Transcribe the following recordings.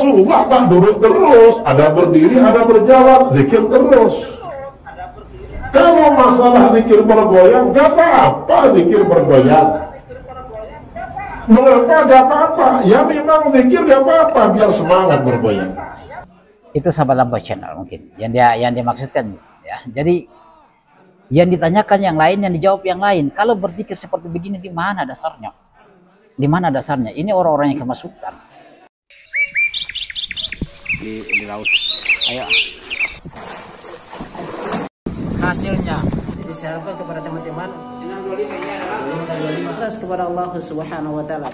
Rasulullah tak duduk terus, ada berdiri, ada berjalan, zikir terus. Kalau masalah zikir bergoyang, gak apa-apa zikir bergoyang. Mengapa gak apa-apa? Ya memang zikir gak apa-apa, biar semangat bergoyang. Itu sahabat Lampai Channel mungkin yang dia maksudkan ya. Jadi yang ditanyakan yang lain, yang dijawab yang lain. Kalau berzikir seperti begini, di mana dasarnya? Di mana dasarnya? Ini orang-orang yang kemasukan di laut. Ayo. Hasilnya jadi saya harapkan kepada teman-teman 625 ikhlas kepada Allah Subhanahu wa taala.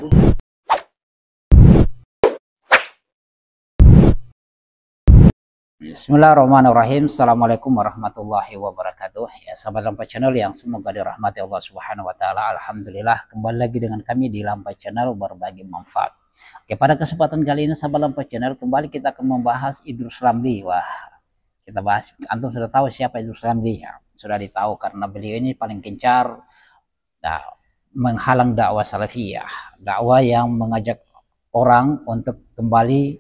Bismillahirrahmanirrahim. Assalamualaikum warahmatullahi wabarakatuh. Ya sahabat Lampai Channel yang semoga dirahmati Allah Subhanahu wa taala. Alhamdulillah kembali lagi dengan kami di Lampai Channel berbagi manfaat. Oke, pada kesempatan kali ini sahabat Lampai Channel kembali kita akan membahas Idrus Ramli. Wah, kita bahas, antum sudah tahu siapa Idrus Ramli ya? Sudah ditahu karena beliau ini paling gencar menghalang dakwah salafiyah, dakwah yang mengajak orang untuk kembali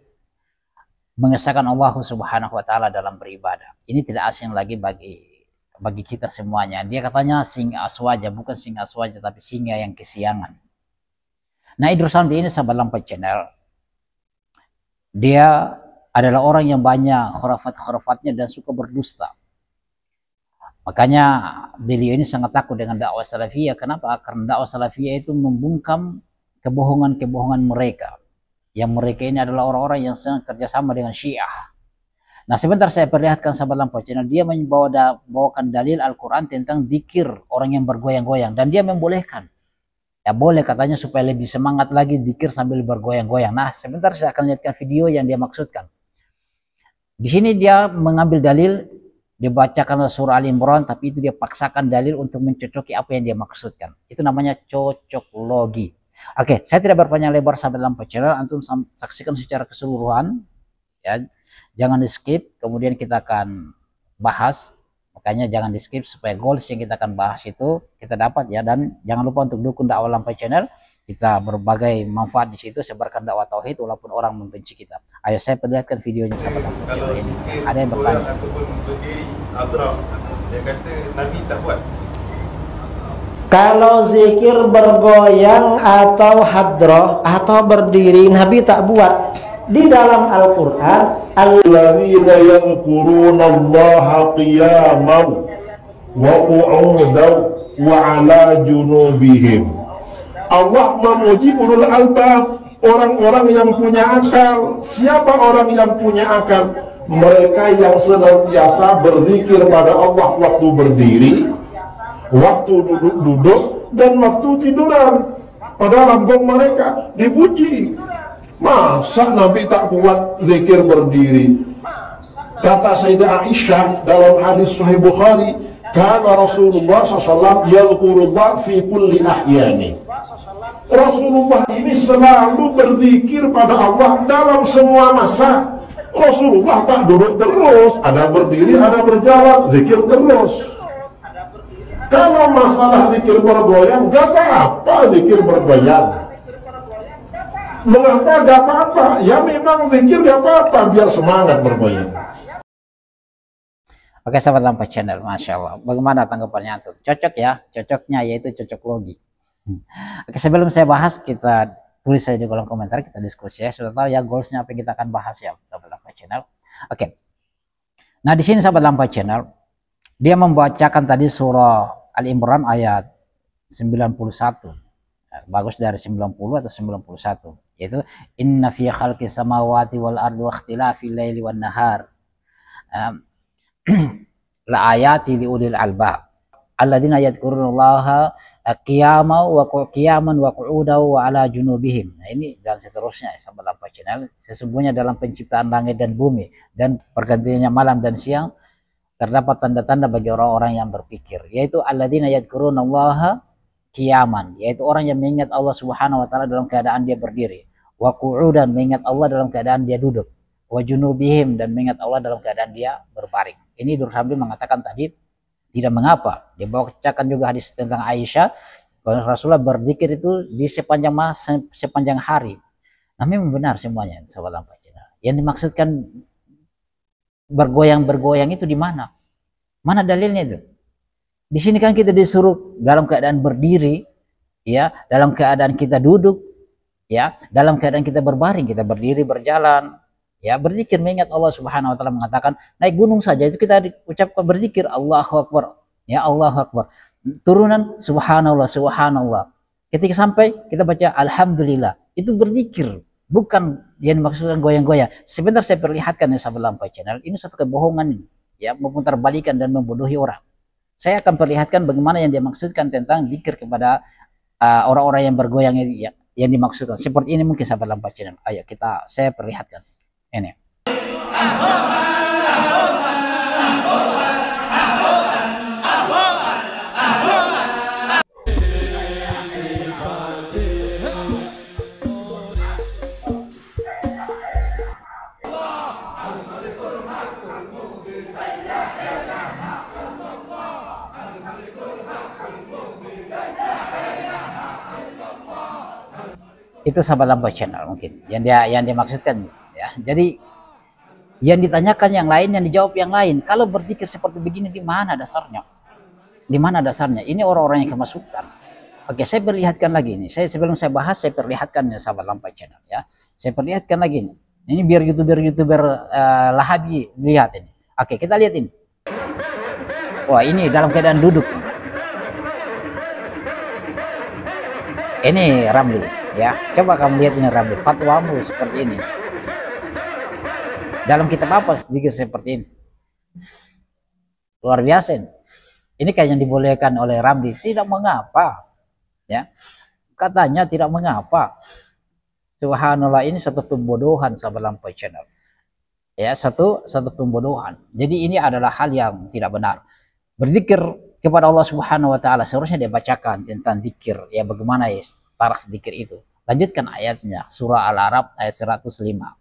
mengesahkan Allah Subhanahu wa taala dalam beribadah. Ini tidak asing lagi bagi kita semuanya. Dia katanya singa aswaja, bukan singa aswaja tapi singa yang kesiangan. Nah, Idrus Ramli ini sahabat Lampai Channel, dia adalah orang yang banyak khurafat-khurafatnya dan suka berdusta. Makanya beliau ini sangat takut dengan dakwah salafiyah. Kenapa? Karena dakwah salafiyah itu membungkam kebohongan-kebohongan mereka. Yang mereka ini adalah orang-orang yang sedang kerjasama dengan Syiah. Nah, sebentar saya perlihatkan sahabat Lampai Channel. Dia membawakan dalil Al-Quran tentang dzikir orang yang bergoyang-goyang. Dan dia membolehkan. Ya boleh katanya supaya lebih semangat lagi dzikir sambil bergoyang-goyang. Nah, sebentar saya akan lihatkan video yang dia maksudkan. Di sini dia mengambil dalil, dibacakan surah Ali Imran, tapi itu dia paksakan dalil untuk mencocoki apa yang dia maksudkan. Itu namanya cocoklogi. Oke, saya tidak berpanjang lebar sahabat Lampai Channel, antum saksikan secara keseluruhan ya. Jangan di skip, kemudian kita akan bahas. Makanya jangan di skip supaya goals yang kita akan bahas itu kita dapat ya. Dan jangan lupa untuk dukung dakwah Lampai Channel. Kita berbagai manfaat di situ, sebarkan dakwah tauhid walaupun orang membenci kita. Ayo saya perlihatkan videonya sahabat Lampai Channel ini. Ada yang bertanya. Dia kata Nabi tak buat. Kalau zikir bergoyang atau hadroh atau berdiri, Nabi tak buat. Di dalam Al-Quran, Alladzina yadhkuruna Allaha qiyaman wa qu'udan wa 'ala junubihim. Allah memuji ulul albab, orang-orang yang punya akal. Siapa orang yang punya akal? Mereka yang senantiasa berzikir pada Allah waktu berdiri, waktu duduk-duduk, dan waktu tiduran. Pada lambung mereka dipuji. Masa Nabi tak buat zikir berdiri? Kata Sayyidah Aisyah dalam hadis Sahih Bukhari, karena Rasulullah SAW yadhkurullah fi kulli ahyani. Rasulullah ini selalu berzikir pada Allah dalam semua masa. Rasulullah tak duduk terus, ada berdiri, ada berjalan, zikir terus. Kalau masalah zikir bergoyang, gak apa-apa zikir bergoyang. Mengapa gak apa-apa? Ya memang zikir gak apa-apa, biar semangat bergoyang. Oke sahabat Lampai Channel, Masya Allah. Bagaimana tanggapannya antum? Cocok ya? Cocoknya yaitu cocok logi. Oke, sebelum saya bahas, kita tulis saja di kolom komentar, kita diskusi ya. Sudah tahu ya goalsnya apa yang kita akan bahas ya sahabat Lampai Channel. Oke. Nah di sini sahabat Lampai Channel, dia membacakan tadi surah Ali Imran ayat 91. Bagus dari 90 atau 91, yaitu inna fi khalqis samawati wal ardi wa ikhtilafil laili wan nahar la ayati li ulil albab alladzina yadhkurunallaha qiyaman wa qu'udan wa ala junubihim. Nah ini dan seterusnya ya sahabat Lampai Channel. Sesungguhnya dalam penciptaan langit dan bumi dan pergantiannya malam dan siang terdapat tanda-tanda bagi orang-orang yang berpikir, yaitu alladzina yadhkurunallaha qiyaman, yaitu orang yang mengingat Allah Subhanahu wa taala dalam keadaan dia berdiri, wa qu'udan, mengingat Allah dalam keadaan dia duduk, wa junubihim, dan mengingat Allah dalam keadaan dia berbaring. Ini Idrus Ramli mengatakan tadi tidak mengapa. Dia bacakan juga hadis tentang Aisyah bahwa Rasulullah berzikir itu di sepanjang masa, sepanjang hari. Nah memang benar semuanya sahabat Lampai Channel. Yang dimaksudkan bergoyang-bergoyang itu di mana? Mana dalilnya itu? Di sini kan kita disuruh dalam keadaan berdiri, ya, dalam keadaan kita duduk, ya, dalam keadaan kita berbaring, kita berdiri, berjalan, ya, berzikir mengingat Allah Subhanahu wa taala mengatakan, naik gunung saja itu kita ucapkan berzikir Allahu Akbar, ya, Allahu Akbar. Turunan subhanallah, subhanallah. Ketika sampai kita baca alhamdulillah, itu berzikir, bukan yang dimaksudkan goyang-goyang. Sebentar saya perlihatkan ya sahabat Lampai Channel, ini suatu kebohongan, ya, memutarbalikan dan membodohi orang. Saya akan perlihatkan bagaimana yang dia maksudkan tentang zikir kepada orang-orang yang bergoyang itu, ya, yang dimaksudkan. Seperti ini mungkin sahabat Lampai Channel. Ayo saya perlihatkan. Ini. Itu sahabat Lampai Channel mungkin yang dia maksudkan, ya. Jadi yang ditanyakan yang lain, yang dijawab yang lain. Kalau berzikir seperti begini, di mana dasarnya? Di mana dasarnya? Ini orang-orang yang kemasukan. Oke, saya perlihatkan lagi ini. Sebelum saya bahas, saya perlihatkan ya sahabat Lampai Channel, ya. Saya perlihatkan lagi ini. Ini biar youtuber Lahabi lihat ini. Oke, kita lihat ini. Wah, ini dalam keadaan duduk. Ini Ramli, ya. Coba kamu lihat ini Ramli, fatwamu seperti ini. Dalam kitab apa sedikit seperti ini? Luar biasa ini. Ini kayak yang dibolehkan oleh Ramli, tidak mengapa, ya. Katanya tidak mengapa. Subhanallah, ini satu pembodohan sahabat Lampai Channel. Ya, satu pembodohan. Jadi ini adalah hal yang tidak benar. Berzikir kepada Allah Subhanahu wa taala seharusnya dia bacakan tentang zikir, ya, bagaimana ya taraf zikir itu. Lanjutkan ayatnya, surah Al-A'raf ayat 105.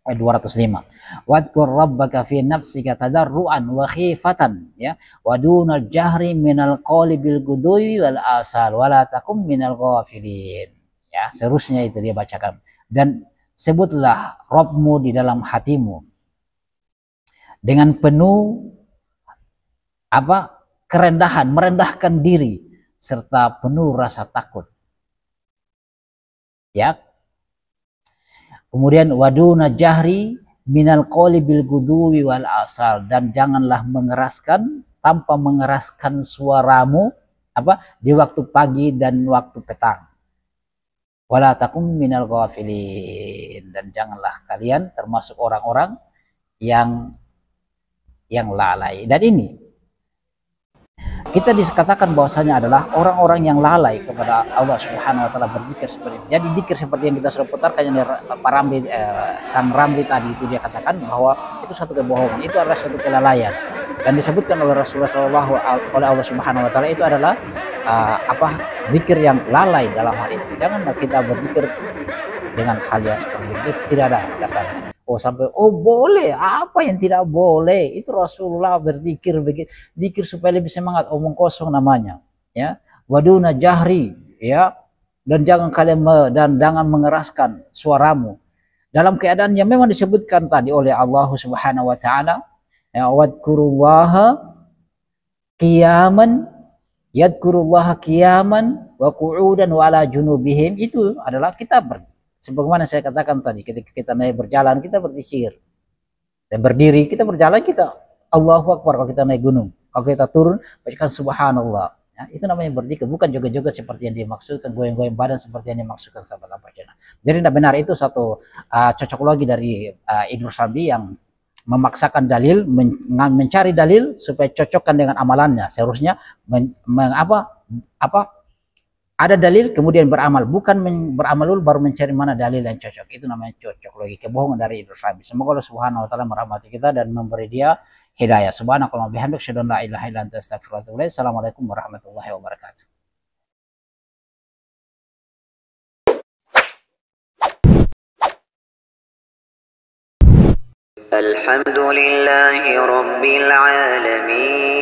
Ayat 205. Wadhkur rabbaka fi nafsika tadarruan wa khifatan, ya, wa dunal jahri minal qawli bil ghudwi wal asal wa la takum minal ghafilin. Ya, seterusnya itu dia bacakan. Dan sebutlah Rabbmu di dalam hatimu dengan penuh kerendahan, merendahkan diri serta penuh rasa takut, ya. Kemudian waduna jahri minal qawli bil ghudwi wal asal, dan janganlah mengeraskan, tanpa mengeraskan suaramu di waktu pagi dan waktu petang. Wala takum minal ghafilin, dan janganlah kalian termasuk orang-orang yang lalai. Dan ini kita dikatakan bahwasanya adalah orang-orang yang lalai kepada Allah Subhanahu wa taala berzikir seperti ini. Jadi zikir seperti yang kita sudah putarkan yang Pak Ramli, Sang Ramli tadi itu, dia katakan bahwa itu satu kebohongan, itu adalah suatu kelalaian. Dan disebutkan oleh Rasulullah SAW oleh Allah Subhanahu wa taala itu adalah zikir yang lalai dalam hal itu. Janganlah kita berzikir dengan hal yang seperti itu, tidak ada dasarnya. Sampai boleh, apa yang tidak boleh? Itu Rasulullah berzikir begitu, zikir supaya lebih semangat, omong kosong namanya, ya. Waduna jahri, ya, dan jangan mengeraskan suaramu dalam keadaan yang memang disebutkan tadi oleh Allah Subhanahu wa taala, ya, wadkurullaha qiyaman, yadkurullaha qiyaman wa qu'udan wa ala junubihim. Itu adalah kita sebagaimana saya katakan tadi, ketika kita naik berjalan kita berzikir, kita berdiri, kita berjalan, kita Allahu Akbar. Kalau kita naik gunung, kalau kita turun bacakan subhanallah, ya, itu namanya berzikir, bukan joget-joget seperti yang dimaksudkan, goyang-goyang badan seperti yang dimaksudkan sahabat Lampai Channel. Jadi tidak benar, itu satu cocokologi dari Idrus Ramli yang memaksakan dalil, mencari dalil supaya cocokkan dengan amalannya. Seharusnya ada dalil kemudian beramal, bukan beramal dulu baru mencari mana dalil yang cocok. Itu namanya cocok lagi, kebohongan dari Idrus Ramli. Semoga Allah Subhanahu wa taala merahmati kita dan memberi dia hidayah. Subhanakallahumma bihamdika asyhadu an la ilaha illa anta astaghfiruka wa atubu ilaik. Assalamualaikum warahmatullahi wabarakatuh. Alhamdulillahi rabbil alamin.